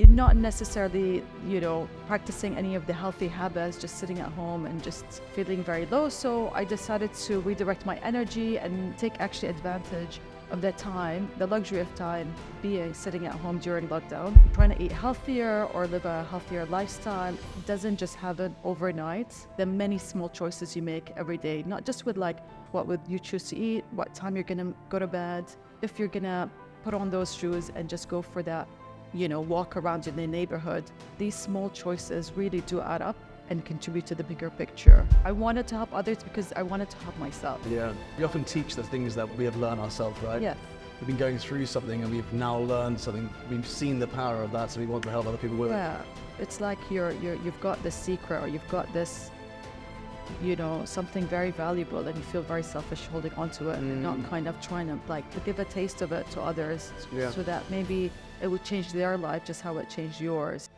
not necessarily, practicing any of the healthy habits, just sitting at home and just feeling very low. So I decided to redirect my energy and take actually advantage of that time, the luxury of time being sitting at home during lockdown. Trying to eat healthier or live a healthier lifestyle doesn't just happen overnight. There are many small choices you make every day, not just with like what would you choose to eat, what time you're gonna go to bed, if you're gonna put on those shoes and just go for that, walk around in the neighborhood. These small choices really do add up and contribute to the bigger picture. I wanted to help others because I wanted to help myself. Yeah, we often teach the things that we have learned ourselves, right? Yes. We've been going through something and we've now learned something. We've seen the power of that, so we want to help other people with it. Yeah, it's like you've got this secret, or you've got this, something very valuable, and you feel very selfish holding onto it and not kind of trying to give a taste of it to others, so that maybe it would change their life just how it changed yours.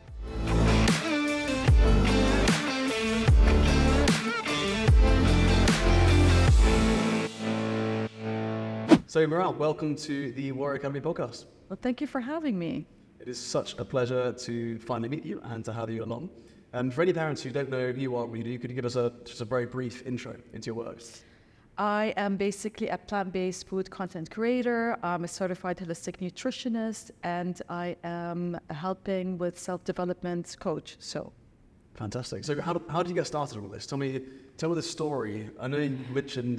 So Miral, welcome to the Warrior Academy podcast. Well, thank you for having me. It is such a pleasure to finally meet you and to have you along. And for any parents who don't know who you are, what you do, could you give us just a very brief intro into your work? I am basically a plant-based food content creator. I'm a certified holistic nutritionist, and I am helping with self-development coach. So, fantastic. So how did you get started on all this? Tell me the story. I know you mentioned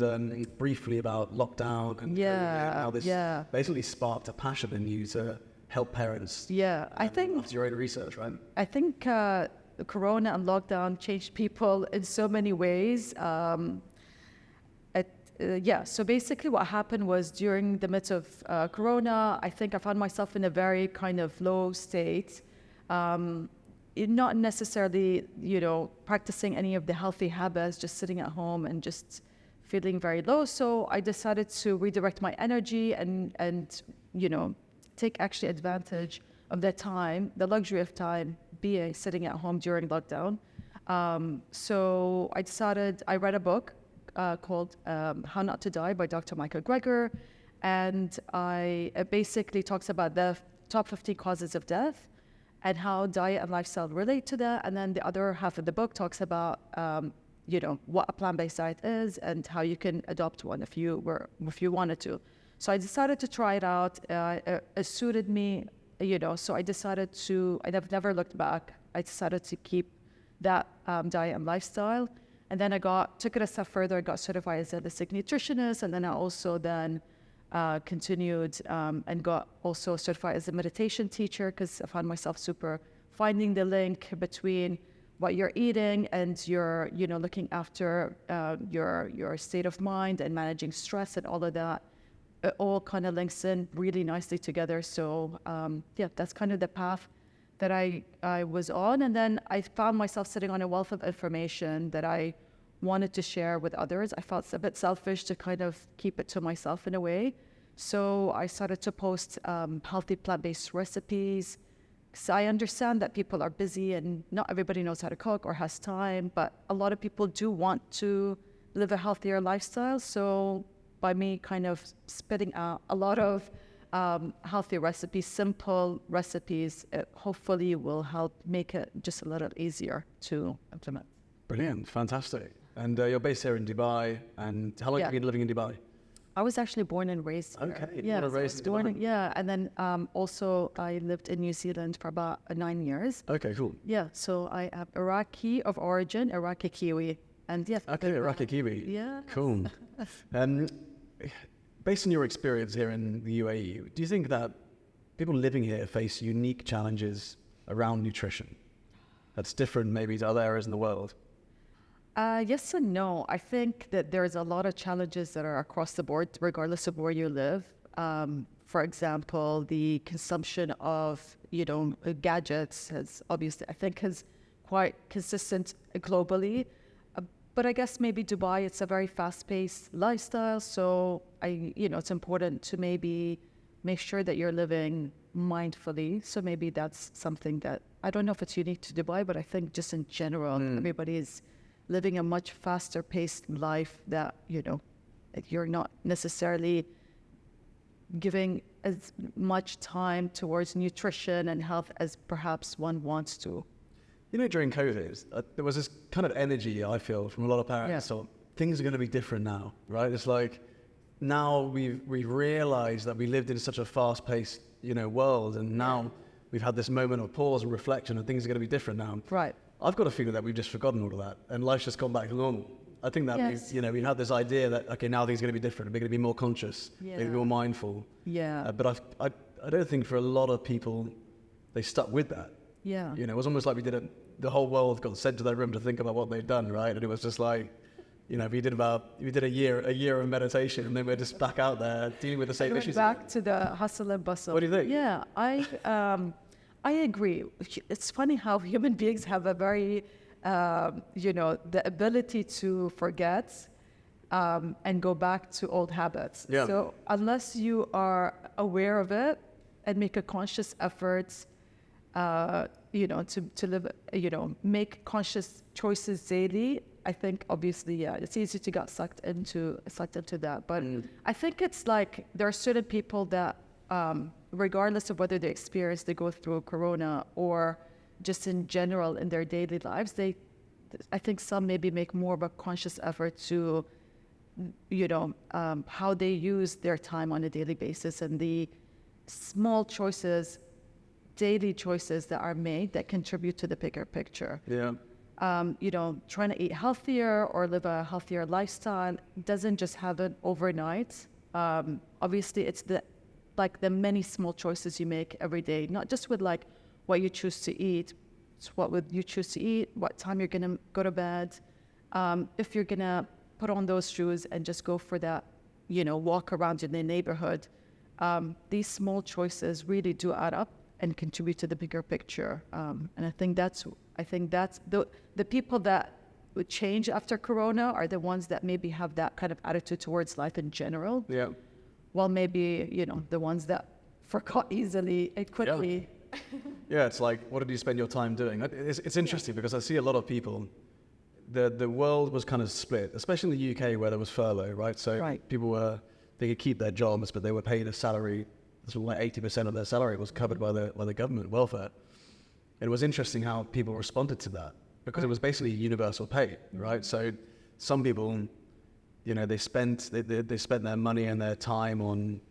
briefly about lockdown and how this basically sparked a passion in you to help parents. Yeah, I think after your own research, right? I think the Corona and lockdown changed people in so many ways. So basically what happened was during the midst of Corona, I think I found myself in a very kind of low state. Not necessarily, practicing any of the healthy habits, just sitting at home and just feeling very low. So I decided to redirect my energy and take actually advantage of that time, the luxury of time being sitting at home during lockdown. So I read a book called How Not to Die by Dr. Michael Greger, and it basically talks about the top 50 causes of death and how diet and lifestyle relate to that. And then the other half of the book talks about, what a plant-based diet is and how you can adopt one if you wanted to. So I decided to try it out. It suited me, so I've never looked back. I decided to keep that diet and lifestyle. And then I took it a step further. I got certified as a holistic nutritionist. And then I also continued and got also certified as a meditation teacher, because I found myself finding the link between what you're eating and your, looking after your state of mind and managing stress and all of that. It all kind of links in really nicely together. So that's kind of the path that I was on. And then I found myself sitting on a wealth of information that I wanted to share with others. I felt a bit selfish to kind of keep it to myself in a way. So I started to post healthy plant-based recipes. So I understand that people are busy and not everybody knows how to cook or has time, but a lot of people do want to live a healthier lifestyle. So by me kind of spitting out a lot of healthy recipes, simple recipes, it hopefully will help make it just a little easier to implement. Brilliant, fantastic. And you're based here in Dubai, and how long have you been living in Dubai? I was actually born and raised here. Okay, yeah, raised in Dubai. And then also I lived in New Zealand for about 9 years. Okay, cool. Yeah, so I am Iraqi of origin, Iraqi Kiwi, and Okay, Iraqi Kiwi. Yeah. Cool. Based on your experience here in the UAE, do you think that people living here face unique challenges around nutrition that's different maybe to other areas in the world? Yes and no. I think that there's a lot of challenges that are across the board, regardless of where you live. For example, the consumption of, gadgets has obviously, I think, is quite consistent globally. But I guess maybe Dubai, it's a very fast-paced lifestyle. So it's important to maybe make sure that you're living mindfully. So maybe that's something that, I don't know if it's unique to Dubai, but I think just in general, everybody is living a much faster paced life that, you're not necessarily giving as much time towards nutrition and health as perhaps one wants to. You know, during COVID, there was this kind of energy, I feel, from a lot of parents. So things are going to be different now, right? It's like now we've realized that we lived in such a fast-paced, world, and now we've had this moment of pause and reflection, and things are going to be different now. Right. I've got a feeling that we've just forgotten all of that, and life's just gone back to normal. I think that we had this idea that, okay, now things are going to be different. We're going to be more conscious, we're going to be more mindful. Yeah. But I don't think for a lot of people, they stuck with that. Yeah. It was almost like the whole world got sent to their room to think about what they'd done, right? And it was just like, we did a year of meditation, and then we're just back out there dealing with the same issues. Back to the hustle and bustle. What do you think? Yeah, I agree. It's funny how human beings have a very, the ability to forget and go back to old habits. Yeah. So unless you are aware of it and make a conscious effort, to live, make conscious choices daily, I think obviously, it's easy to get sucked into that. But I think it's like there are certain people that, regardless of whether they go through Corona or just in general in their daily lives, I think some maybe make more of a conscious effort to, how they use their time on a daily basis, and the small choices, daily choices that are made that contribute to the bigger picture. Yeah. Trying to eat healthier or live a healthier lifestyle doesn't just happen overnight. Obviously, it's the many small choices you make every day, not just with like what you choose to eat. It's what would you choose to eat, what time you're going to go to bed, if you're going to put on those shoes and just go for that, walk around in the neighborhood. These small choices really do add up and contribute to the bigger picture. And I think that's the people that would change after Corona are the ones that maybe have that kind of attitude towards life in general. Yeah. Well, maybe, the ones that forgot easily and quickly. Yeah, it's like, what did you spend your time doing? It's interesting because I see a lot of people, the world was kind of split, especially in the UK where there was furlough, right? So people they could keep their jobs, but they were paid a salary. So like 80% of their salary was covered by the government welfare. And it was interesting how people responded to that because it was basically universal pay, right? So some people, they spent their money and their time on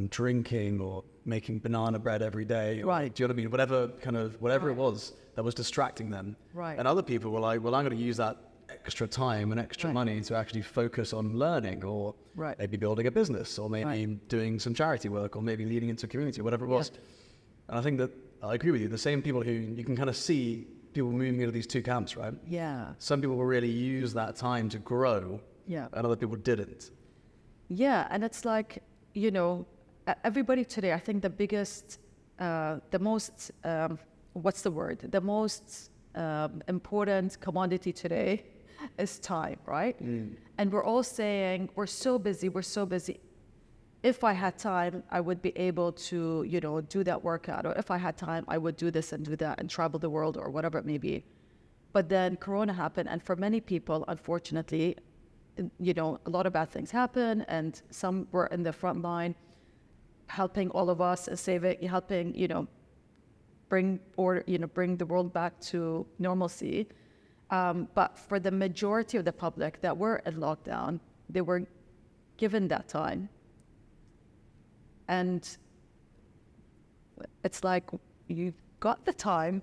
drinking or making banana bread every day. Right. Do you know what I mean? Whatever it was that was distracting them. Right. And other people were like, well, I'm going to use that extra time and extra money to actually focus on learning or maybe building a business or maybe doing some charity work or maybe leading into a community, whatever it was. And I think that I agree with you. The same people who you can kind of see people moving into these two camps, right? Yeah. Some people will really use that time to grow. Yeah. And other people didn't. Yeah. And it's like, everybody today, I think the biggest, the most, what's the word? The most important commodity today is time, right? And we're all saying, we're so busy. If I had time, I would be able to, do that workout. Or if I had time, I would do this and do that and travel the world or whatever it may be. But then Corona happened. And for many people, unfortunately, a lot of bad things happen. And some were in the front line helping all of us and helping, bring the world back to normalcy. But for the majority of the public that were in lockdown, they were given that time. And it's like, you got the time.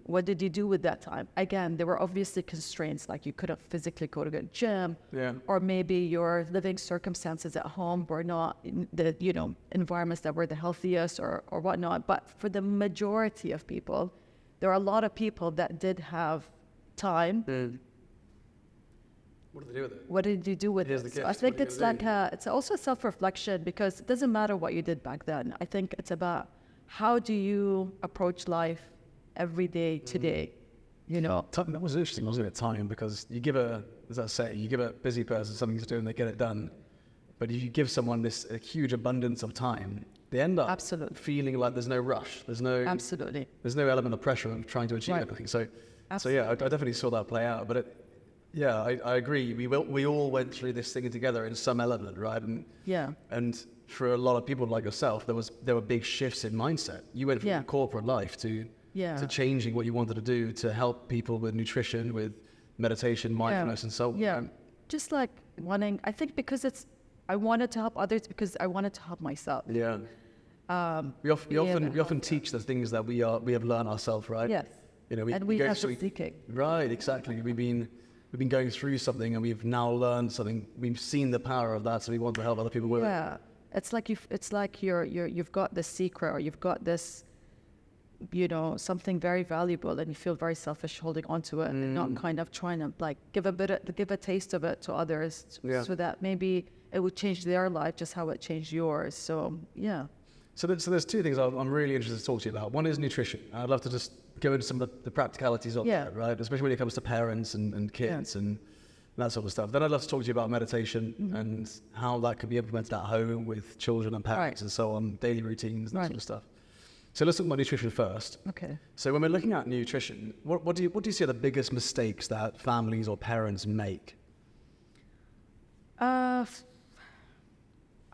What did you do with that time? Again, there were obviously constraints, like you couldn't physically go to the gym, or maybe your living circumstances at home were not in the, environments that were the healthiest or whatnot. But for the majority of people, there are a lot of people that did have time. What did they do with it? What did you do with it? So I think it's like it's also self-reflection, because it doesn't matter what you did back then. I think it's about how do you approach life every day today, That was interesting, wasn't it, time? Because you give a busy person something to do and they get it done. But if you give someone a huge abundance of time, they end up feeling like there's no rush. There's no element of pressure of trying to achieve everything. So I definitely saw that play out. But I agree. We all went through this thing together in some element, right? And for a lot of people like yourself, there were big shifts in mindset. You went from corporate life to changing what you wanted to do to help people with nutrition, with meditation, mindfulness, and so on. Yeah, just like wanting, I think because I wanted to help others because I wanted to help myself. Yeah. We often teach the things that we have learned ourselves, right? Yes. You know, we have been seeking. Right, exactly. We've been going through something, and we've now learned something. We've seen the power of that, so we want to help other people with it. Yeah, it's like you've got this secret, or you've got this, you know, something very valuable, and you feel very selfish holding onto it, and not kind of trying to like give a taste of it to others, so that maybe it would change their life just how it changed yours. So yeah. So there's two things I'm really interested to talk to you about. One is nutrition. I'd love to just go into some of the practicalities of that, right? Especially when it comes to parents and kids and that sort of stuff. Then I'd love to talk to you about meditation and how that could be implemented at home with children and parents and so on, daily routines and that sort of stuff. So let's talk about nutrition first. Okay. So when we're looking at nutrition, what do you see are the biggest mistakes that families or parents make?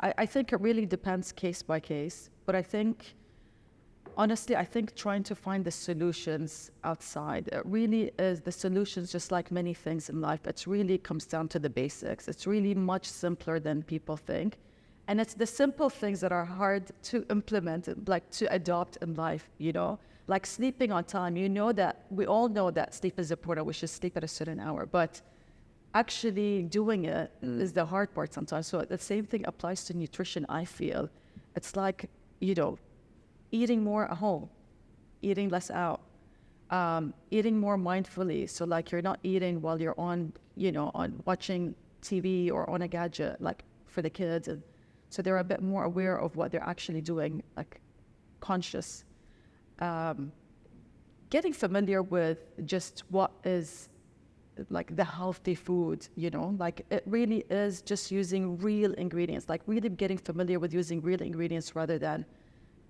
I think it really depends case by case, but honestly, I think trying to find the solutions outside, it really is the solutions, just like many things in life. It really comes down to the basics. It's really much simpler than people think. And it's the simple things that are hard to implement, like to adopt in life, you know, like sleeping on time. We all know that sleep is important. We should sleep at a certain hour, but actually doing it is the hard part sometimes. So the same thing applies to nutrition, I feel. It's like, you know, eating more at home, eating less out, eating more mindfully. So like you're not eating while you're on watching TV or on a gadget, like for the kids. And so they're a bit more aware of what they're actually doing, like conscious. Getting familiar with just what is like the healthy food, you know, like it really is just using real ingredients, like really getting familiar with using real ingredients rather than,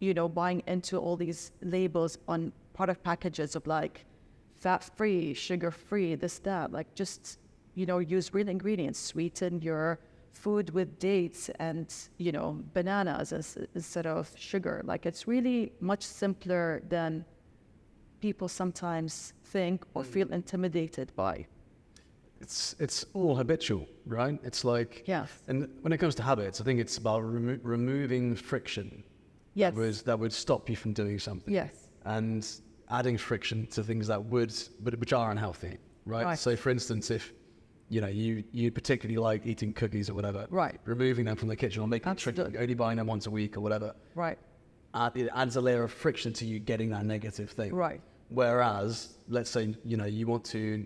you know, buying into all these labels on product packages of like fat-free, sugar-free, this, that, like just, you know, use real ingredients, sweeten your food with dates and, you know, bananas instead of sugar. Like it's really much simpler than people sometimes think or feel intimidated by. It's all habitual, right? It's like, and when it comes to habits, I think it's about removing friction. Yes. That would stop you from doing something. Yes. And adding friction to things which are unhealthy, right? So for instance, if, you know, you particularly like eating cookies or whatever, removing them from the kitchen or making it tricky, only buying them once a week or whatever, it adds a layer of friction to you getting that negative thing. Right. Whereas, let's say, you know, you want to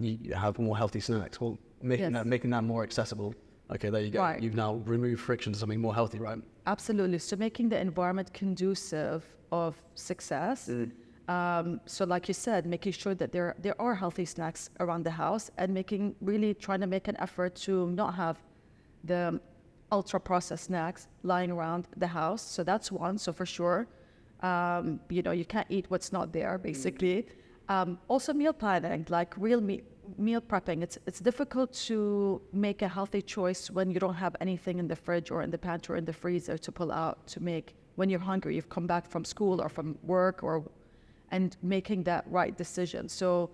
you have more healthy snacks. Well, making that more accessible. Okay, there you go. You've now removed friction to something more healthy, right? Absolutely. So making the environment conducive of success. So like you said, making sure that there are healthy snacks around the house, and really trying to make an effort to not have the ultra processed snacks lying around the house. So that's one. So for sure, you know, you can't eat what's not there, basically. Also meal planning, like real meal prepping. It's difficult to make a healthy choice when you don't have anything in the fridge or in the pantry or in the freezer to pull out to make when you're hungry. You've come back from school or from work and making that right decision. So,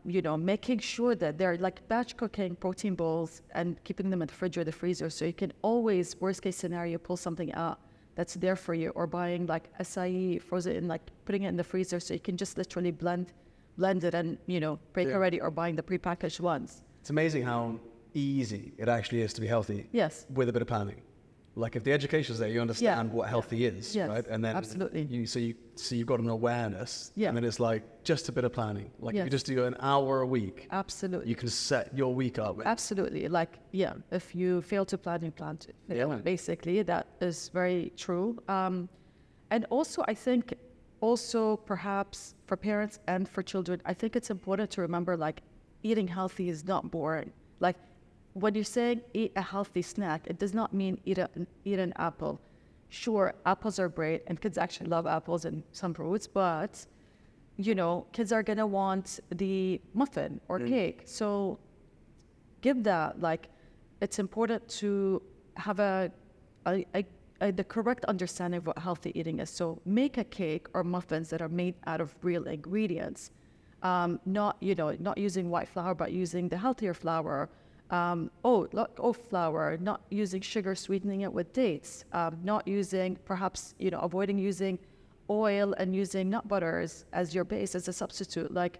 you know, making sure that they're like batch cooking protein bowls and keeping them in the fridge or the freezer, so you can always, worst case scenario, pull something out that's there for you, or buying like acai frozen and like putting it in the freezer so you can just literally blend it and, you know, break already, or buying the prepackaged ones. It's amazing how easy it actually is to be healthy. Yes. With a bit of planning. Like if the education's there, you understand what healthy is, right? And then absolutely. you've got an awareness, and then it's like just a bit of planning. Like if you just do an hour a week, absolutely, you can set your week up. Absolutely. Like, if you fail to plan, you plan to fail. Basically, that is very true. And also, I think, perhaps for parents and for children, I think it's important to remember, like, eating healthy is not boring. Like, when you're saying eat a healthy snack, it does not mean eat an apple. Sure, apples are great, and kids actually love apples and some fruits, but, you know, kids are going to want the muffin or cake. So give that, like, it's important to have a the correct understanding of what healthy eating is. So make a cake or muffins that are made out of real ingredients, not using white flour, but using the healthier flour. Oat flour, not using sugar, sweetening it with dates, not using, perhaps, avoiding using oil and using nut butters as your base, as a substitute. Like,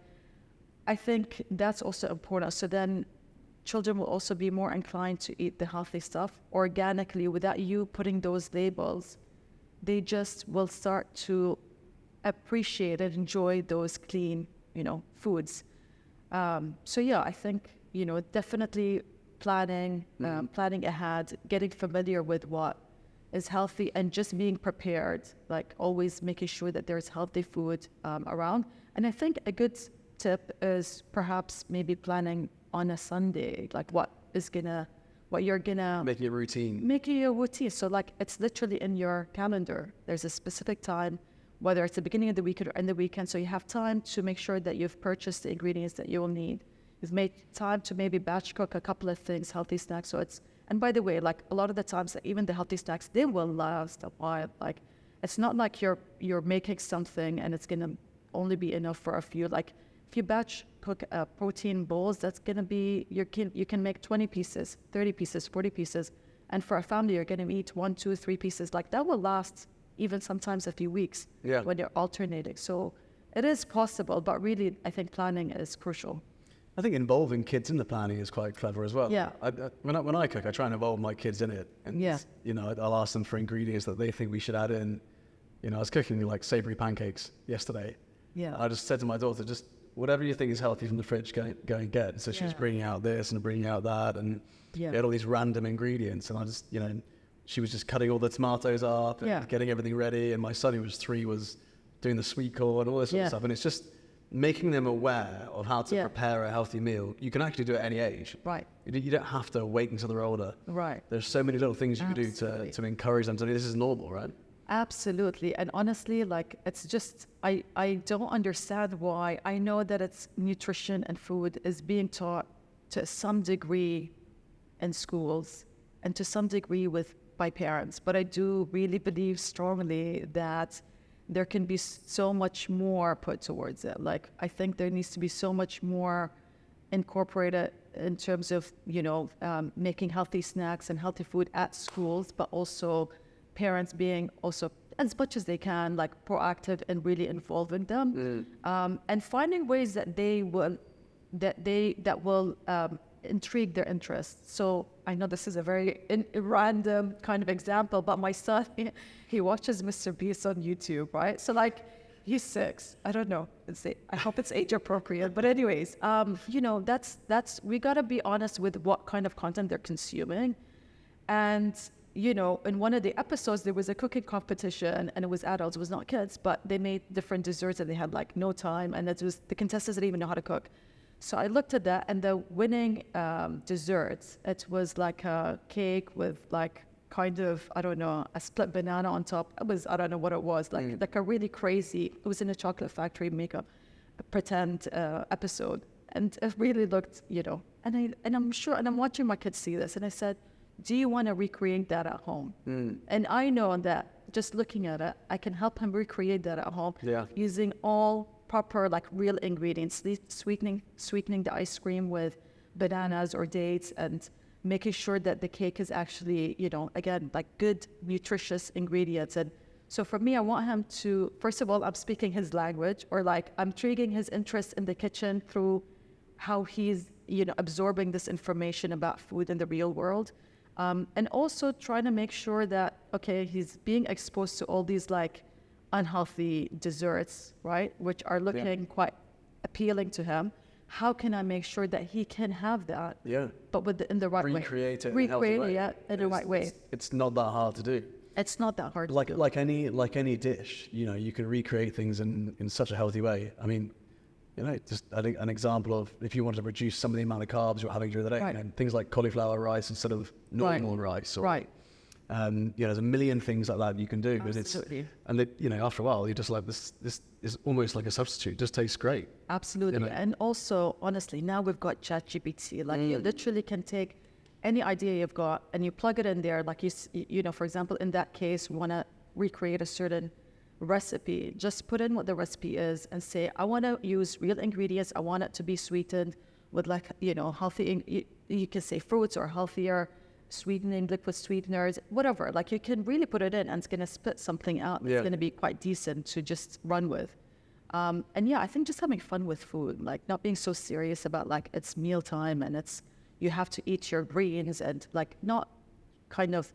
I think that's also important. So then children will also be more inclined to eat the healthy stuff organically without you putting those labels. They just will start to appreciate and enjoy those clean, foods. So yeah, I think, definitely planning ahead, getting familiar with what is healthy, and just being prepared, like always making sure that there's healthy food around. And I think a good tip is perhaps maybe planning on a Sunday, like what you're gonna making a routine. Making a routine. So like it's literally in your calendar. There's a specific time, whether it's the beginning of the week or in the weekend. So you have time to make sure that you've purchased the ingredients that you will need. You've made time to maybe batch cook a couple of things, healthy snacks. So and by the way, like a lot of the times, even the healthy snacks, they will last a while. Like it's not like you're making something and it's gonna only be enough for a few. Like if you batch cook protein bowls, that's gonna be you can make 20 pieces, 30 pieces, 40 pieces, and for a family, you're gonna eat 1, 2, 3 pieces. Like that will last even sometimes a few weeks when you're alternating. So it is possible, but really, I think planning is crucial. I think involving kids in the planning is quite clever as well. Yeah. When I cook, I try and involve my kids in it. And, I'll ask them for ingredients that they think we should add in. I was cooking like savory pancakes yesterday. Yeah. I just said to my daughter, just whatever you think is healthy from the fridge, go and get. So she was bringing out this and bringing out that, and had all these random ingredients. And I just, she was just cutting all the tomatoes up and getting everything ready. And my son, who was 3, was doing the sweet corn and all this sort of stuff. And it's just making them aware of how to prepare a healthy meal. You can actually do it at any age. Right. You don't have to wait until they're older. Right. There's so many little things you can do to encourage them to do this is normal, right? Absolutely. And honestly, like it's just, I don't understand why. I know that it's nutrition and food is being taught to some degree in schools and to some degree by parents. But I do really believe strongly that there can be so much more put towards it. Like, I think there needs to be so much more incorporated in terms of, making healthy snacks and healthy food at schools, but also parents being also, as much as they can, like proactive and really involving them, and finding ways that will intrigue their interests. So I know this is a very random kind of example, but my son, he watches Mr. Beast on YouTube, right? So like, he's 6. I don't know. I hope it's age appropriate. But anyways, that's we gotta be honest with what kind of content they're consuming. And in one of the episodes, there was a cooking competition, and it was adults, it was not kids, but they made different desserts, and they had like no time, and the contestants didn't even know how to cook. So I looked at that, and the winning desserts, it was like a cake with like kind of, I don't know, a split banana on top. I don't know what it was, like a really crazy, it was in a chocolate factory makeup, pretend episode. And it really looked, and I'm sure, and I'm watching my kids see this, and I said, do you want to recreate that at home? And I know that just looking at it, I can help him recreate that at home using all proper, like real ingredients, sweetening the ice cream with bananas or dates, and making sure that the cake is actually, again, like good, nutritious ingredients. And so for me, I want him to, first of all, I'm speaking his language, or like I'm intriguing his interest in the kitchen through how he's, absorbing this information about food in the real world. And also trying to make sure that, okay, he's being exposed to all these like unhealthy desserts, right? Which are looking quite appealing to him. How can I make sure that he can have that? Yeah. But in the right way. Recreate it in the right way. It's not that hard to do. It's not that hard to do. Like any dish, you can recreate things in such a healthy way. I mean, just I think an example of if you want to reduce some of the amount of carbs you're having during the day, things like cauliflower rice instead of normal rice. Or, there's a million things like that you can do. Absolutely. After a while, you're just like, this is almost like a substitute. It just tastes great. Absolutely. And also, honestly, now we've got ChatGPT. Like, you literally can take any idea you've got, and you plug it in there, like you know, for example, in that case, we want to recreate a certain recipe. Just put in what the recipe is and say, I want to use real ingredients. I want it to be sweetened with, like, you know, healthy, you can say fruits or healthier sweetening, liquid sweeteners, whatever. Like, you can really put it in and it's going to spit something out that's going to be quite decent to just run with. And yeah, I think just having fun with food, like not being so serious about like it's mealtime and it's, you have to eat your greens, and like not kind of,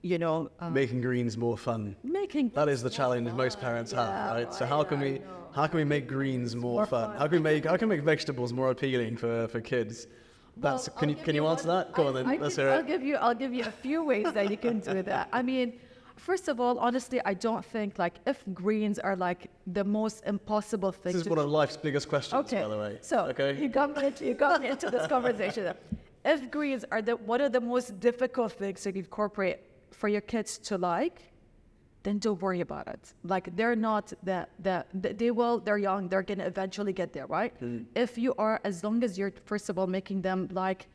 you know, making greens more fun. That is the challenge most parents have, right? So how can we make greens more fun? How can we make vegetables more appealing for kids? That's can you answer that? Go on then. Let's hear it. I'll give you a few ways that you can do that. I mean, first of all, honestly, I don't think like if greens are like the most impossible thing. This is one of life's biggest questions, by the way. So you got me into this conversation. If greens are one of the most difficult things to incorporate for your kids to like, then don't worry about it. Like, they're not they're young, they're gonna eventually get there, right? If you are, as long as you're first of all making them like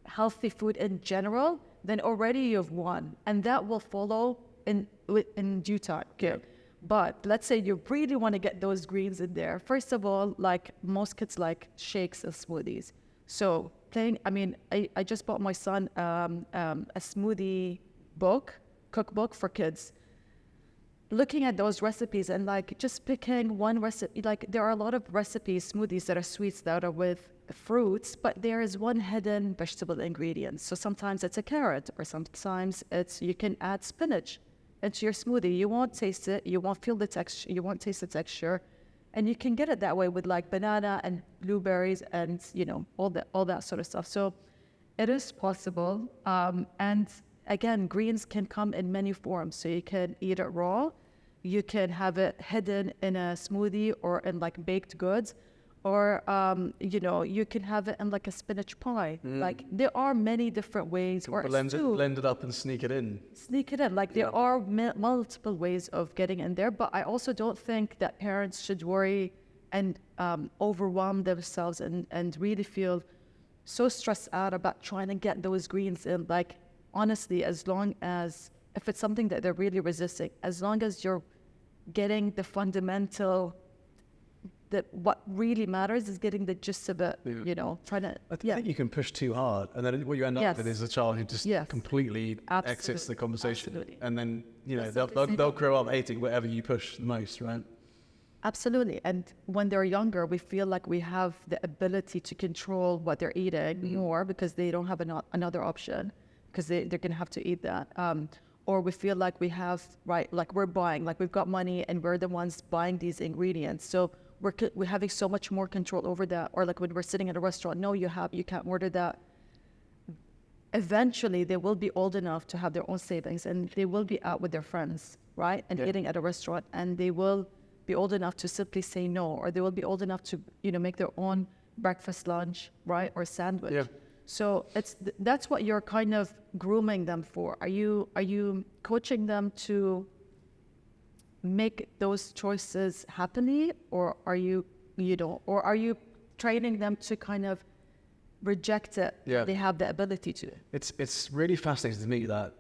healthy food in general, then already you've won, and that will follow in due time. Okay. But let's say you really want to get those greens in there. First of all, like most kids like shakes and smoothies. So I just bought my son a smoothie cookbook for kids. Looking at those recipes and like just picking one recipe, like there are a lot of recipes, smoothies that are sweets that are with fruits, but there is one hidden vegetable ingredient. So sometimes it's a carrot, or sometimes you can add spinach into your smoothie. You won't taste it, you won't feel the texture, you won't taste the texture, and you can get it that way with like banana and blueberries and, you know, all that sort of stuff. So it is possible, and again, greens can come in many forms. So you can eat it raw, you can have it hidden in a smoothie or in like baked goods, or you know, you can have it in like a spinach pie. Like there are many different ways. Or blend it up and sneak it in. Like there are multiple ways of getting in there. But I also don't think that parents should worry and overwhelm themselves and really feel so stressed out about trying to get those greens in. Like, honestly, as long as, if it's something that they're really resisting, as long as you're getting the fundamental, that what really matters is getting the gist of it, you know, trying to. I think you can push too hard, and then what you end up with is a child who just completely exits the conversation. Absolutely. And then, you know, they'll grow up hating whatever you push the most, right? Absolutely. And when they're younger, we feel like we have the ability to control what they're eating more because they don't have another option, because they're going to have to eat that. Or we feel like we have, like we're buying, like we've got money and we're the ones buying these ingredients. So we're having so much more control over that. Or like when we're sitting at a restaurant, no, you can't order that. Eventually, they will be old enough to have their own savings, and they will be out with their friends, right? And eating at a restaurant, and they will be old enough to simply say no, or they will be old enough to, you know, make their own breakfast, lunch, right? Or sandwich. Yeah. So that's what you're kind of grooming them for. Are you coaching them to make those choices happily, or are you training them to kind of reject it? Yeah. They have the ability to. It's really fascinating to me that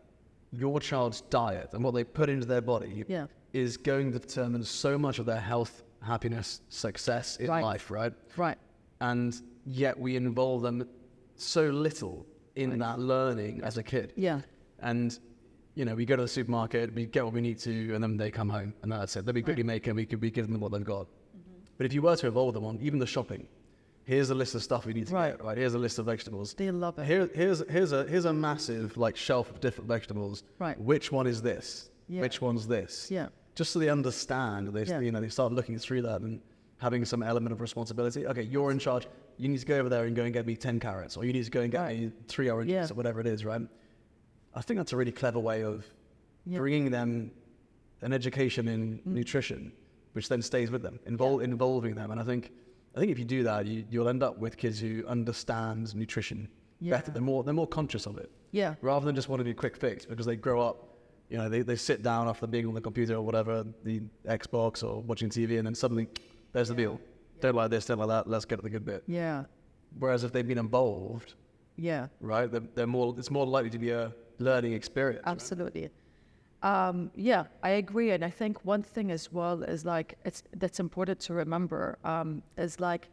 your child's diet and what they put into their body is going to determine so much of their health, happiness, success in life, right? Right. And yet we involve them so little in that learning as a kid. Yeah. And, you know, we go to the supermarket, we get what we need to, and then they come home, and that's it. Then we quickly make it, we give them what they've got. But if you were to involve them on even the shopping, here's a list of stuff we need to get, right? Here's a list of vegetables. They love it. Here's a massive like shelf of different vegetables. Right. Which one is this? Yeah. Which one's this? Yeah. Just so they understand, they start looking through that and having some element of responsibility. Okay, you're in charge. You need to go over there and go and get me 10 carrots, or you need to go and get me 3 oranges, or whatever it is, right? I think that's a really clever way of bringing them an education in nutrition, which then stays with them, involving them. And I think if you do that, you'll end up with kids who understand nutrition better. They're more conscious of it. Yeah. Rather than just wanting to be a quick fix, because they grow up, you know, they sit down after being on the computer or whatever, the Xbox or watching TV, and then suddenly there's the meal. Don't like this, don't like that, let's get to the good bit. Yeah. Whereas if they've been involved, Yeah. Right? It's more likely to be a learning experience. Absolutely. Right? Yeah, I agree. And I think one thing as well is like, that's important to remember, is like,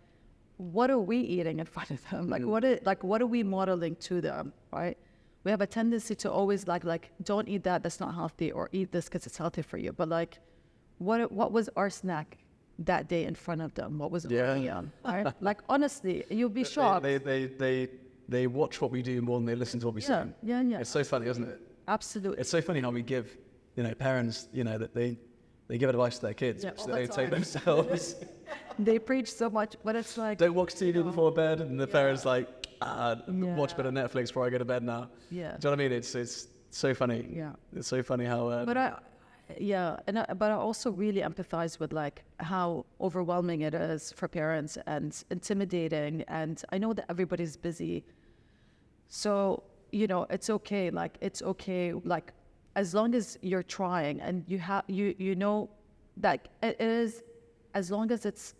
what are we eating in front of them? What are we modeling to them, right? We have a tendency to always like, don't eat that, that's not healthy, or eat this because it's healthy for you. But like, what was our snack that day in front of them? What was it? Yeah. Right? Like, honestly, you'll be shocked. They watch what we do more than they listen to what we say. Yeah. It's so funny, isn't it? Absolutely. It's so funny how we give, parents, that they give advice to their kids, which they don't take themselves. They preach so much, but it's like, don't watch TV before bed, and the parents like, watch a bit of Netflix before I go to bed now. Yeah. Do you know what I mean? It's so funny. Yeah. It's so funny how. But I also really empathize with like how overwhelming it is for parents and intimidating. And I know that everybody's busy, so it's okay. Like it's okay. Like as long as you're trying and you know that it is, as long as it's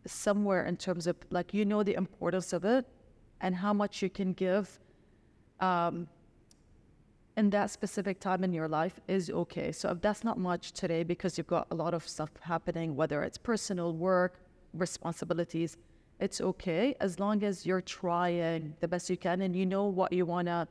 somewhere in terms of like the importance of it and how much you can give in that specific time in your life is okay. So if that's not much today because you've got a lot of stuff happening, whether it's personal, work, responsibilities, it's okay as long as you're trying the best you can and you know what you want to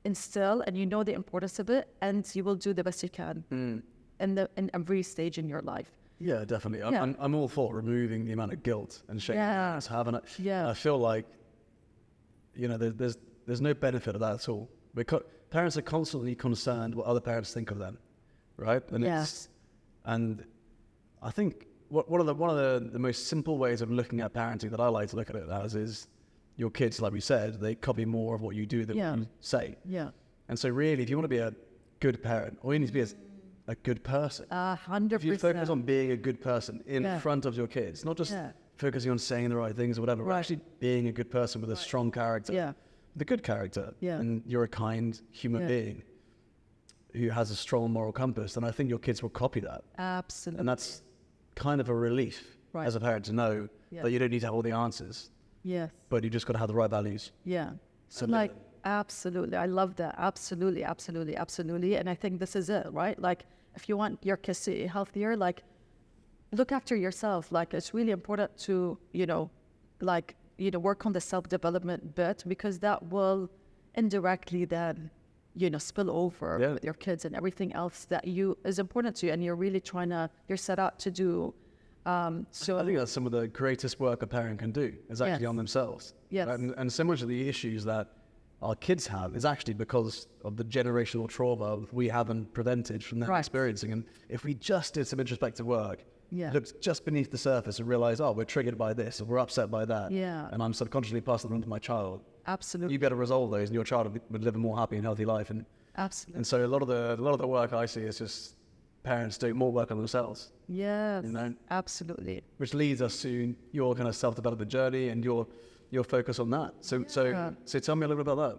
instill and you know the importance of it, and you will do the best you can in every stage in your life. Yeah, definitely. Yeah. I'm all for removing the amount of guilt and shame parents have, and I feel like there's no benefit of that at all. Because parents are constantly concerned what other parents think of them, right? And and I think one of the most simple ways of looking at parenting that I like to look at it as is your kids, like we said, they copy more of what you do than what you say. Yeah. And so really, if you want to be a good parent, all you need to be is a good person. 100%. If you focus on being a good person in front of your kids, not just focusing on saying the right things or whatever, but actually being a good person with a strong character. Yeah. The good character, and you're a kind human being who has a strong moral compass, then I think your kids will copy that. Absolutely. And that's kind of a relief as a parent to know that you don't need to have all the answers. Yes. But you just got to have the right values. Yeah. So absolutely. I love that. Absolutely. And I think this is it, right? Like if you want your kids to eat healthier, like look after yourself. Like it's really important to, work on the self-development bit, because that will indirectly then, spill over with your kids and everything else that is important to you and you're set out to do. So I think that's some of the greatest work a parent can do is actually on themselves. Yes. Right? And so much of the issues that our kids have is actually because of the generational trauma we haven't prevented from them experiencing. And if we just did some introspective work, looked just beneath the surface and realized, we're triggered by this, or we're upset by that, and I'm subconsciously passing it on to my child. Absolutely. You better resolve those, and your child would live a more happy and healthy life. And absolutely. And so a lot of the work I see is just parents doing more work on themselves. Yes. Absolutely. Which leads us to your kind of self-development journey and your focus on that. So tell me a little bit about that.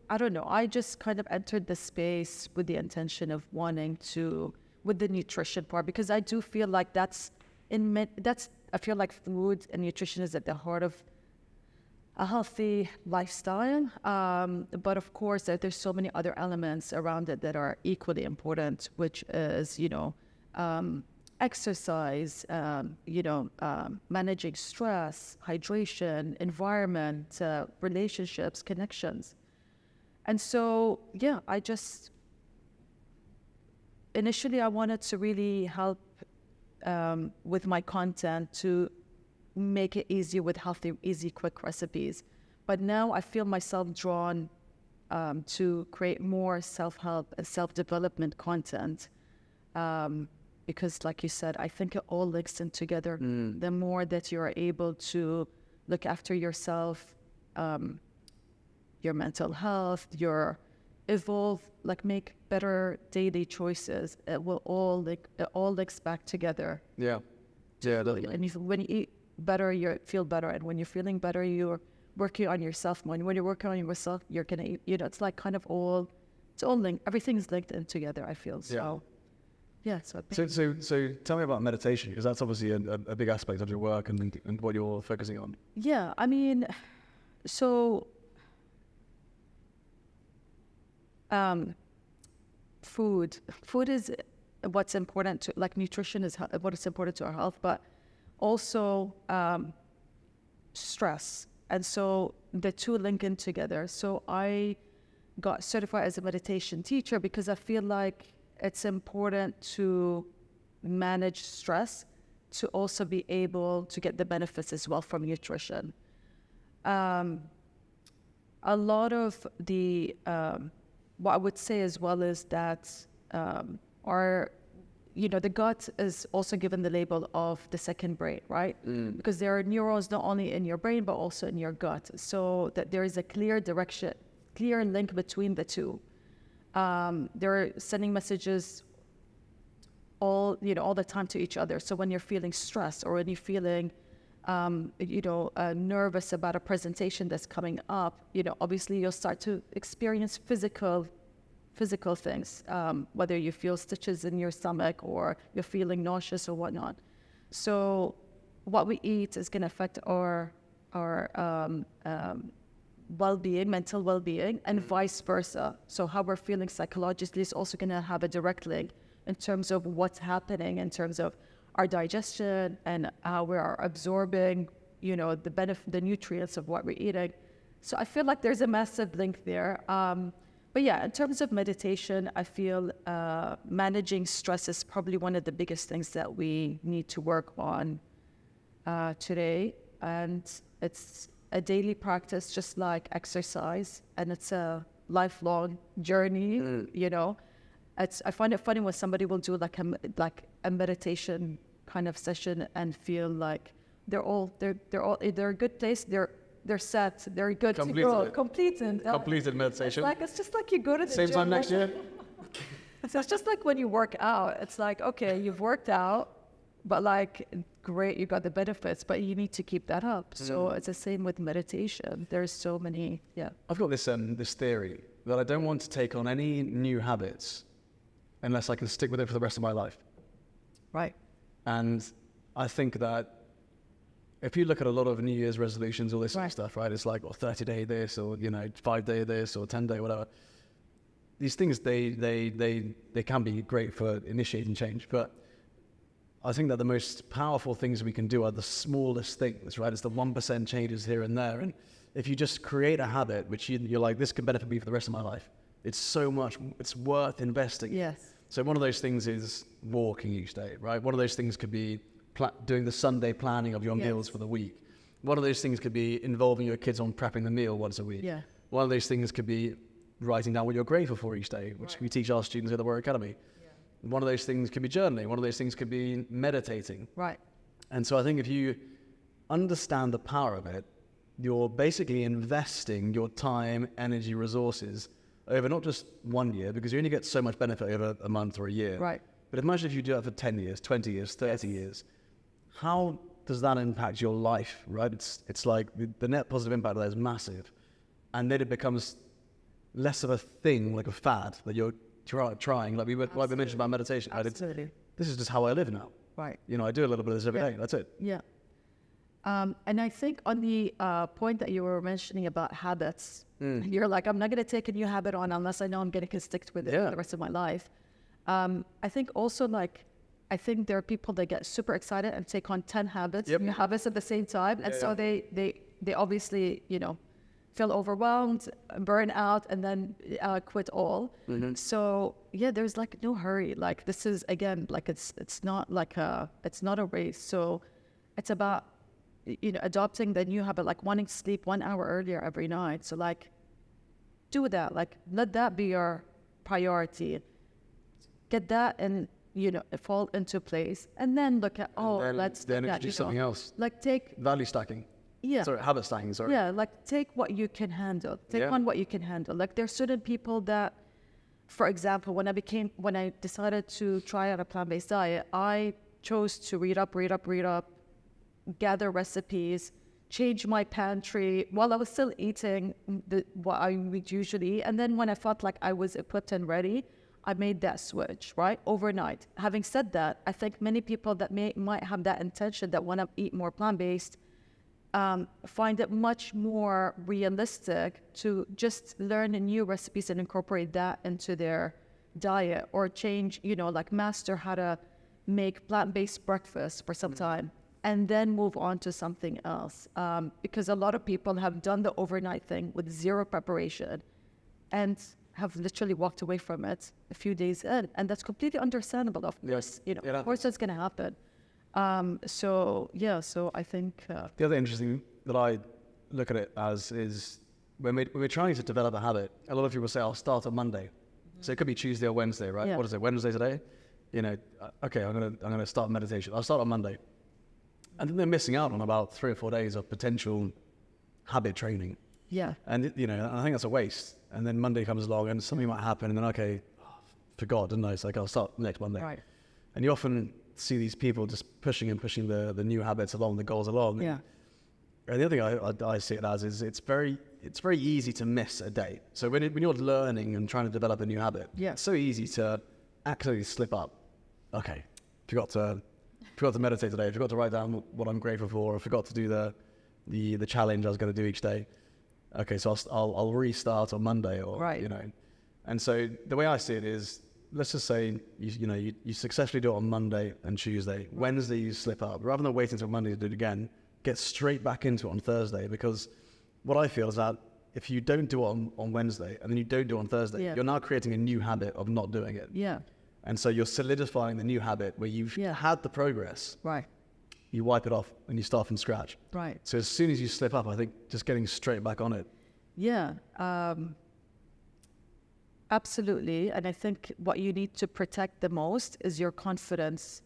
I don't know. I just kind of entered the space with the intention of wanting to, with the nutrition part, because I do feel like I feel like food and nutrition is at the heart of a healthy lifestyle. But of course, there's so many other elements around it that are equally important, which is, exercise, managing stress, hydration, environment, relationships, connections. And so, initially I wanted to really help with my content to make it easy with healthy, easy, quick recipes. But now I feel myself drawn to create more self-help and self-development content. Because like you said, I think it all links in together. The more that you're able to look after yourself, your mental health, your evolve, like make better daily choices, it all links back together. Yeah, definitely. And when you eat better, you feel better. And when you're feeling better, you're working on yourself more. And when you're working on yourself, you're going to eat, it's like kind of it's all linked. Everything's linked in together, I feel. So, So tell me about meditation, because that's obviously a big aspect of your work and what you're focusing on. Yeah, I mean, So, food is what's important to, like, nutrition is what is important to our health, but also stress. And so the two link in together. So I got certified as a meditation teacher because I feel like it's important to manage stress to also be able to get the benefits as well from nutrition. A lot of the, what I would say as well is that the gut is also given the label of the second brain, right? Because there are neurons not only in your brain, but also in your gut. So that there is a clear link between the two. They're sending messages all the time to each other. So when you're feeling stressed or when you're feeling, nervous about a presentation that's coming up, obviously you'll start to experience physical things, whether you feel stitches in your stomach or you're feeling nauseous or whatnot. So what we eat is going to affect our well-being, mental well-being, and vice versa. So how we're feeling psychologically is also going to have a direct link in terms of what's happening in terms of our digestion and how we are absorbing, the nutrients of what we're eating. So I feel like there's a massive link there. But yeah, in terms of meditation, I feel managing stress is probably one of the biggest things that we need to work on today. And it's a daily practice, just like exercise, and it's a lifelong journey. I find it funny when somebody will do like a meditation kind of session and feel like they're a good place. They're set. They're good to go. Completed meditation. It's just like you go to the same gym. Time next year. So it's just like when you work out. It's like, okay, you've worked out, but like, great, you got the benefits, but you need to keep that up. So it's the same with meditation. There's so many, yeah. I've got this theory that I don't want to take on any new habits unless I can stick with it for the rest of my life. Right. And I think that if you look at a lot of New Year's resolutions, all this sort of stuff, right? It's like, 30-day this, or 5-day this, or 10-day whatever. These things, they can be great for initiating change, but I think that the most powerful things we can do are the smallest things, right? It's the 1% changes here and there. And if you just create a habit, which you're like, this can benefit me for the rest of my life, it's worth investing. Yes. So one of those things is walking each day, right? One of those things could be doing the Sunday planning of your meals for the week. One of those things could be involving your kids on prepping the meal once a week. Yeah. One of those things could be writing down what you're grateful for each day, which we teach our students at the Warrior Academy. Yeah. One of those things could be journaling. One of those things could be meditating. Right. And so I think if you understand the power of it, you're basically investing your time, energy, resources over not just 1 year, because you only get so much benefit over a month or a year. Right. But imagine if you do that for 10 years, 20 years, 30 years. How does that impact your life, right? It's like the net positive impact of that is massive. And then it becomes less of a thing, like a fad that you're trying. Like we mentioned about meditation. Right? Absolutely. This is just how I live now. Right. I do a little bit of this every day. That's it. Yeah. And I think on the point that you were mentioning about habits, you're like, I'm not going to take a new habit on unless I know I'm going to stick with it for the rest of my life. I think also I think there are people that get super excited and take on 10 habits, new habits at the same time. And so they obviously, feel overwhelmed, burn out, and then quit all. Mm-hmm. So there's like no hurry. Like this is, again, like it's not a race. So it's about, adopting the new habit, like wanting to sleep 1 hour earlier every night. So like do that, like let that be your priority. Get that and, fall into place, and then look at, then introduce something else. Like take value stacking. Yeah. Sorry, habit stacking, sorry. Yeah, like take what you can handle. Take on what you can handle. Like there's certain people that, for example, when I decided to try out a plant-based diet, I chose to read up, gather recipes, change my pantry while I was still eating what I would usually eat. And then when I felt like I was equipped and ready, I made that switch, right, overnight. Having said that, I think many people that might have that intention that want to eat more plant-based, find it much more realistic to just learn new recipes and incorporate that into their diet, or change, like master how to make plant-based breakfast for some time and then move on to something else. Because a lot of people have done the overnight thing with zero preparation and have literally walked away from it a few days in. And that's completely understandable, of course. Of course that's going to happen. So I think... The other interesting that I look at it as is when we're trying to develop a habit, a lot of people say, I'll start on Monday. So it could be Tuesday or Wednesday, right? What is it, Wednesday today? Okay, I'm gonna start meditation. I'll start on Monday. And then they're missing out on about 3 or 4 days of potential habit training. Yeah. And, I think that's a waste. And then Monday comes along and something might happen and then, okay, forgot, didn't I? It's like, I'll start next Monday. Right. And you often see these people just pushing the new habits along, the goals along. Yeah. And the other thing I see it as is it's very easy to miss a day. So when you're learning and trying to develop a new habit, it's so easy to accidentally slip up. Okay, forgot to meditate today. Forgot to write down what I'm grateful for. Or forgot to do the challenge I was going to do each day. Okay, so I'll restart on Monday, or And so the way I see it is, let's just say you successfully do it on Monday and Tuesday. Wednesday you slip up. Rather than waiting until Monday to do it again, get straight back into it on Thursday. Because what I feel is that if you don't do it on Wednesday and then you don't do it on Thursday, you're now creating a new habit of not doing it. Yeah. And so you're solidifying the new habit where you've had the progress. Right. You wipe it off and you start from scratch. Right. So as soon as you slip up, I think just getting straight back on it. Yeah. Absolutely. And I think what you need to protect the most is your confidence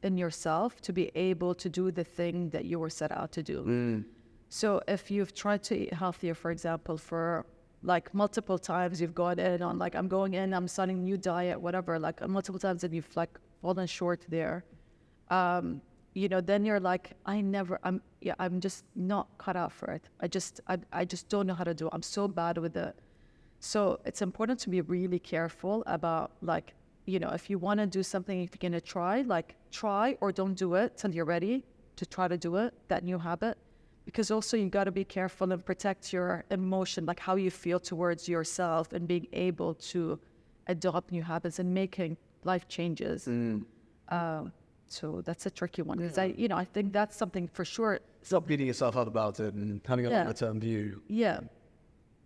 in yourself to be able to do the thing that you were set out to do. So if you've tried to eat healthier, for example, for like multiple times, you've gone in on like, I'm going in, I'm starting a new diet, whatever, like multiple times, and you've like fallen short there. Then you're like, I'm just not cut out for it. I just don't know how to do it. I'm so bad with it. So it's important to be really careful about like, if you want to do something, if you're going to try or don't do it till you're ready to try to do it, that new habit. Because also you got to be careful and protect your emotion, like how you feel towards yourself, and being able to adopt new habits and making life changes. So that's a tricky one, because I think that's something for sure. Stop beating yourself up about it and having a longer-term view. Yeah.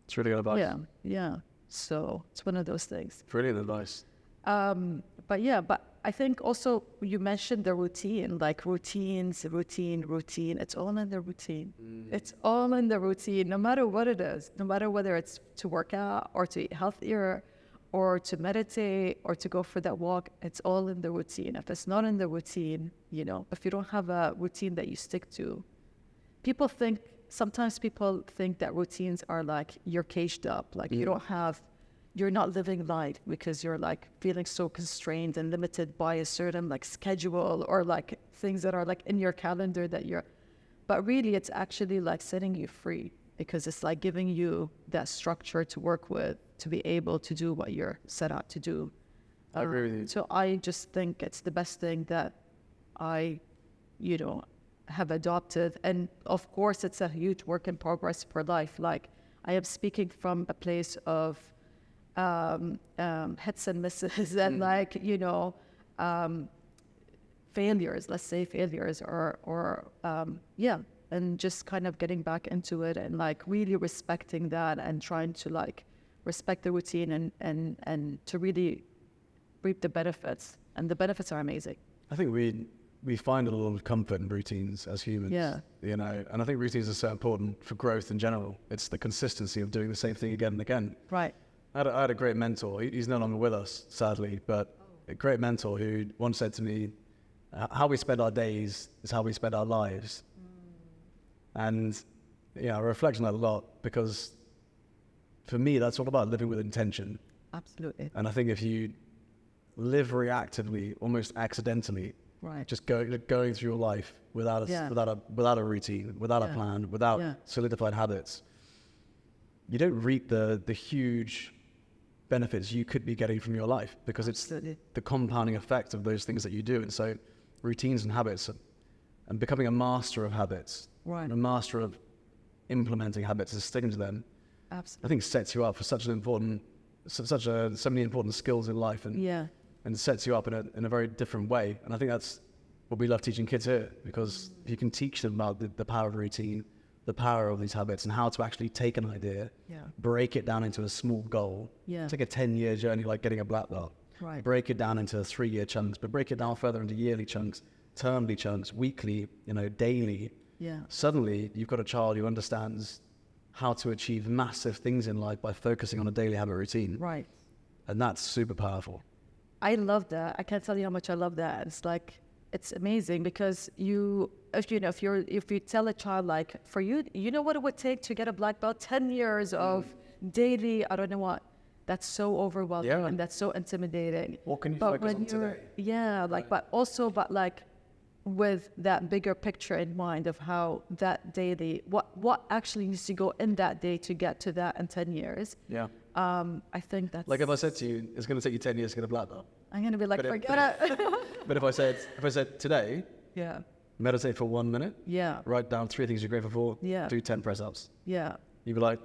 It's really good advice. Yeah. So it's one of those things. Brilliant advice. But I think also you mentioned the routine, like routine. It's all in the routine. It's all in the routine, no matter what it is, no matter whether it's to work out or to eat healthier or to meditate or to go for that walk. It's all in the routine. If it's not in the routine, if you don't have a routine that you stick to, sometimes people think that routines are like you're caged up, like you're not living life because you're like feeling so constrained and limited by a certain like schedule or like things that are like in your calendar but really it's actually like setting you free, because it's like giving you that structure to work with to be able to do what you're set out to do. I agree with you. So I just think it's the best thing that I, have adopted. And of course it's a huge work in progress for life. Like I am speaking from a place of hits and misses and failures, let's say failures and just kind of getting back into it and like really respecting that and trying to like respect the routine and to really reap the benefits. And the benefits are amazing. I think we find a lot of comfort in routines as humans. Yeah. And I think routines are so important for growth in general. It's the consistency of doing the same thing again and again. Right. I had a great mentor. He's no longer with us, sadly, but a great mentor who once said to me, how we spend our days is how we spend our lives. And I reflect on that a lot, because for me, that's all about living with intention. Absolutely. And I think if you live reactively, almost accidentally, right, just going through your life without a routine, without a plan, without solidified habits, you don't reap the huge benefits you could be getting from your life, because Absolutely. It's the compounding effect of those things that you do. And so routines and habits and becoming a master of habits, right, a master of implementing habits and sticking to them, absolutely, I think sets you up for so many important skills in life, and sets you up in a very different way. And I think that's what we love teaching kids here, because if you can teach them about the power of routine, the power of these habits, and how to actually take an idea, break it down into a small goal, take a 10-year journey like getting a black belt, break it down into 3-year chunks, but break it down further into yearly chunks, termly chunks, weekly, daily. Suddenly you've got a child who understands how to achieve massive things in life by focusing on a daily habit routine. Right. And that's super powerful. I love that. I can't tell you how much I love that. It's like, it's amazing, because if you tell a child, like, for you, you know what it would take to get a black belt? 10 years of daily, I don't know what. That's so overwhelming, and that's so intimidating. What can you focus on today? Yeah, but like with that bigger picture in mind of how that daily, what actually needs to go in that day to get to that in 10 years. Yeah. I think that's... Like if I said to you, it's going to take you 10 years to get a black belt. I'm going to be like, forget it. But if I said today, meditate for 1 minute, write down 3 things you're grateful for, do 10 press-ups. Yeah. You'd be like,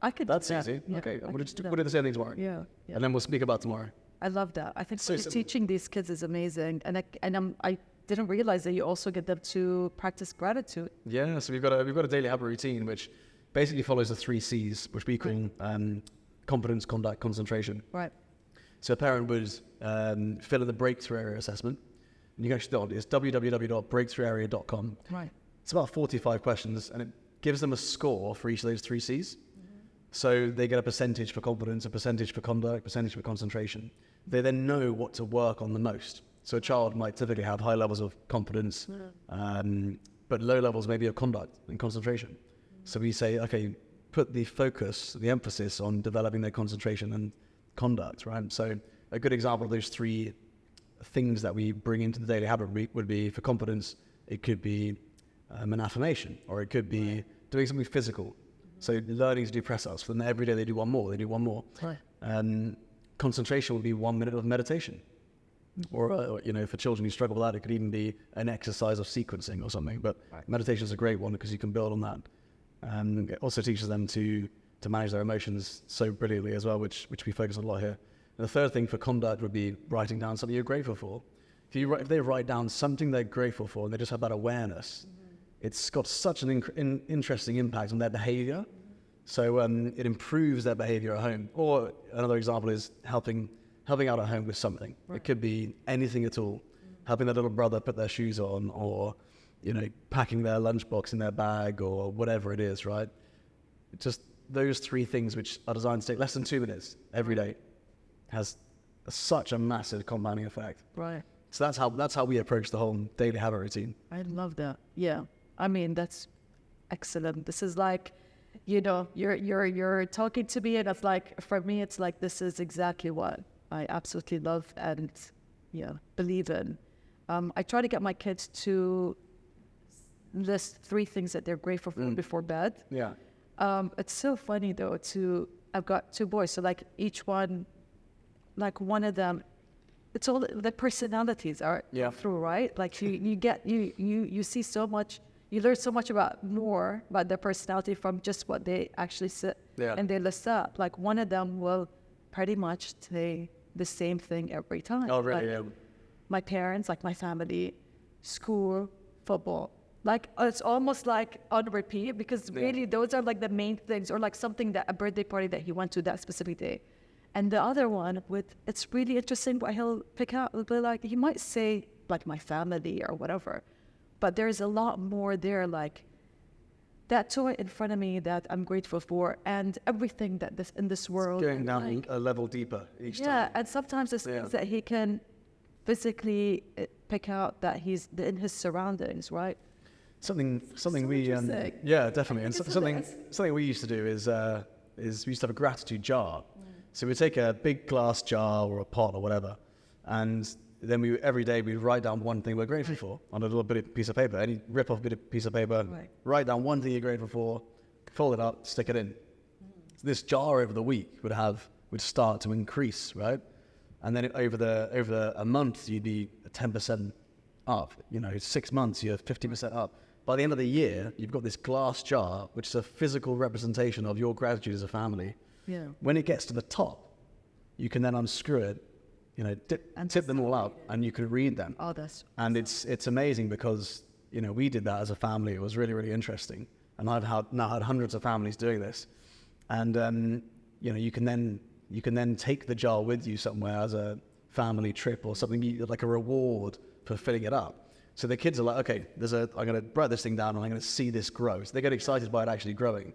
I could that's do that. easy. Yeah, okay, we'll do the same thing tomorrow. Yeah. And then we'll speak about tomorrow. I love that. I think teaching these kids is amazing. And I didn't realize that you also get them to practice gratitude. Yeah, so we've got a daily habit routine which basically follows the 3 C's, which we call competence, conduct, concentration. Right. So a parent would fill in the breakthrough area assessment. And you can actually do it. It's www.breakthrougharea.com. Right. It's about 45 questions, and it gives them a score for each of those 3 C's. So they get a percentage for confidence, a percentage for conduct, a percentage for concentration. They then know what to work on the most. So a child might typically have high levels of confidence, but low levels maybe of conduct and concentration. So we say, okay, put the focus, the emphasis on developing their concentration and conduct, right? So a good example of those 3 things that we bring into the daily habit would be, for confidence, it could be an affirmation, or it could be doing something physical. So learning to do press-ups, then every day they do one more. Right. Concentration would be 1 minute of meditation. Or, for children who struggle with that, it could even be an exercise of sequencing or something. But meditation is a great one because you can build on that. It also teaches them to manage their emotions so brilliantly as well, which we focus on a lot here. And the third thing for conduct would be writing down something you're grateful for. If they write down something they're grateful for and they just have that awareness, it's got such an interesting impact on their behavior. So it improves their behavior at home. Or another example is helping out at home with something. It could be anything at all. Helping their little brother put their shoes on, or packing their lunchbox in their bag, or whatever it is, right? Just those 3 things, which are designed to take less than 2 minutes every day, has such a massive compounding effect. Right. So that's how we approach the whole daily habit routine. I love that. Yeah. I mean, that's excellent. This is like, you're talking to me, and it's like, for me, it's like, this is exactly what I absolutely love and believe in. I try to get my kids to list 3 things that they're grateful for before bed. Yeah. It's so funny though. I've got 2 boys, so like each one, like one of them, it's all the personalities are through, right? Like you see so much, you learn so much about their personality from just what they actually sit and they list up. Like one of them will pretty much say the same thing every time. Oh, really? Like, my parents, like my family, school, football. Like it's almost like on repeat, because really those are like the main things, or like something that a birthday party that he went to that specific day. And the other one, it's really interesting what he'll pick out. It'll be like, he might say like my family or whatever, but there's a lot more there, like that toy in front of me that I'm grateful for, and everything that in this world. It's going down a level deeper each time. Yeah, and sometimes it's things that he can physically pick out that he's in his surroundings, right? Something we definitely, and something we used to do is we used to have a gratitude jar. So we'd take a big glass jar or a pot or whatever, and then every day we'd write down one thing we're grateful for on a little bit of piece of paper. Any rip-off piece of paper, write down one thing you're grateful for, fold it up, stick it in. So this jar over the week would start to increase, right? And then over a month, you'd be 10% up. 6 months, you're 50% up. By the end of the year, you've got this glass jar, which is a physical representation of your gratitude as a family. Yeah. When it gets to the top, you can then unscrew it, tip them all out, and you can read them. Oh, that's and it's amazing because we did that as a family. It was really, really interesting, and I've now had hundreds of families doing this, and you can then take the jar with you somewhere as a family trip or something, like a reward for filling it up. So the kids are like, okay, I'm going to write this thing down and I'm going to see this grow. So they get excited by it actually growing,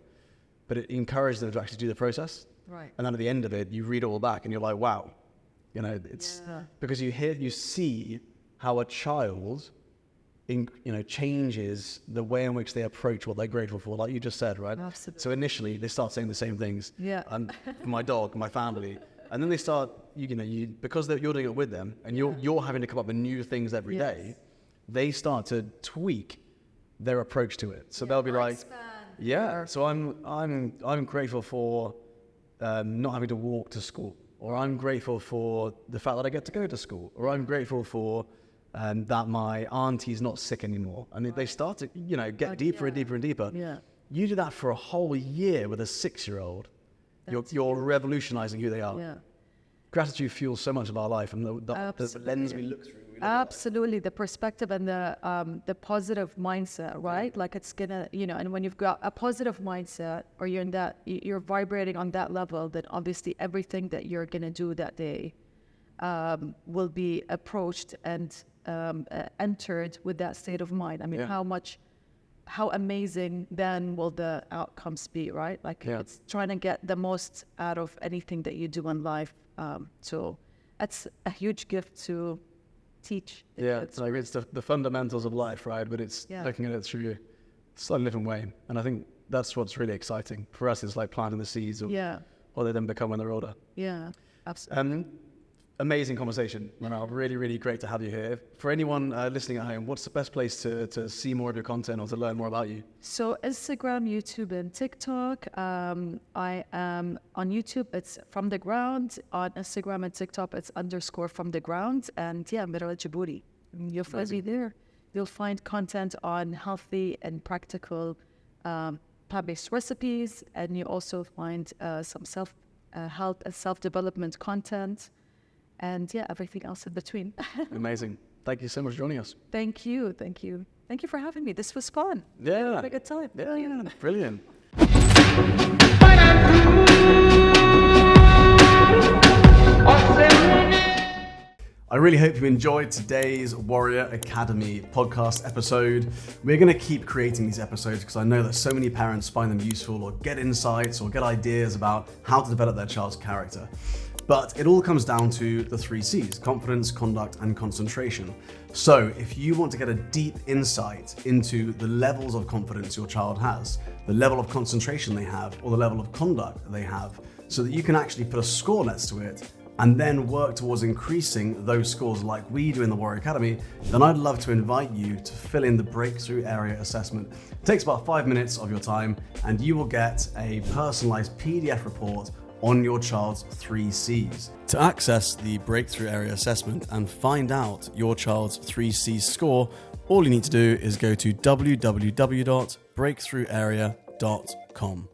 but it encourages them to actually do the process. Right. And then at the end of it, you read it all back and you're like, wow, it's because you see how a child, changes the way in which they approach what they're grateful for, like you just said, right? Absolutely. So initially they start saying the same things. Yeah. And for my dog, my family. And then they start, because you're doing it with them and you're having to come up with new things every day, they start to tweak their approach to it. So they'll be like, so I'm grateful for not having to walk to school, or I'm grateful for the fact that I get to go to school, or I'm grateful for that my auntie's not sick anymore. And they start to, get deeper and deeper and deeper. Yeah. You do that for a whole year with a 6-year-old. You're revolutionizing who they are. Yeah. Gratitude fuels so much of our life, and the lens we look through. Absolutely, the perspective and the positive mindset, right? Like it's gonna, and when you've got a positive mindset, or you're vibrating on that level, then obviously everything that you're gonna do that day will be approached and entered with that state of mind. I mean, how amazing then will the outcomes be, right? Like it's trying to get the most out of anything that you do in life. So that's a huge gift to teach. It's the fundamentals of life, right? But it's looking at it through a slightly different way. And I think that's what's really exciting. For us, it's like planting the seeds of what they then become when they're older. Yeah, absolutely. Amazing conversation, Manal. Really, really great to have you here. For anyone listening at home, what's the best place to see more of your content or to learn more about you? So Instagram, YouTube, and TikTok. I am on YouTube, it's From the Ground. On Instagram and TikTok, it's _from_the_ground. And Mirala Djibouti. You'll find me there. You'll find content on healthy and practical plant-based recipes. And you also find some health and self-development content. And everything else in between. Amazing. Thank you so much for joining us. Thank you. Thank you for having me. This was fun. Yeah. Had a good time. Yeah. Brilliant. I really hope you enjoyed today's Warrior Academy podcast episode. We're going to keep creating these episodes because I know that so many parents find them useful or get insights or get ideas about how to develop their child's character. But it all comes down to the 3 C's: confidence, conduct, and concentration. So if you want to get a deep insight into the levels of confidence your child has, the level of concentration they have, or the level of conduct they have, so that you can actually put a score next to it and then work towards increasing those scores like we do in the Warrior Academy, then I'd love to invite you to fill in the Breakthrough Area Assessment. It takes about 5 minutes of your time, and you will get a personalized PDF report on your child's 3 C's. To access the Breakthrough Area Assessment and find out your child's 3 C's score, all you need to do is go to www.breakthrougharea.com.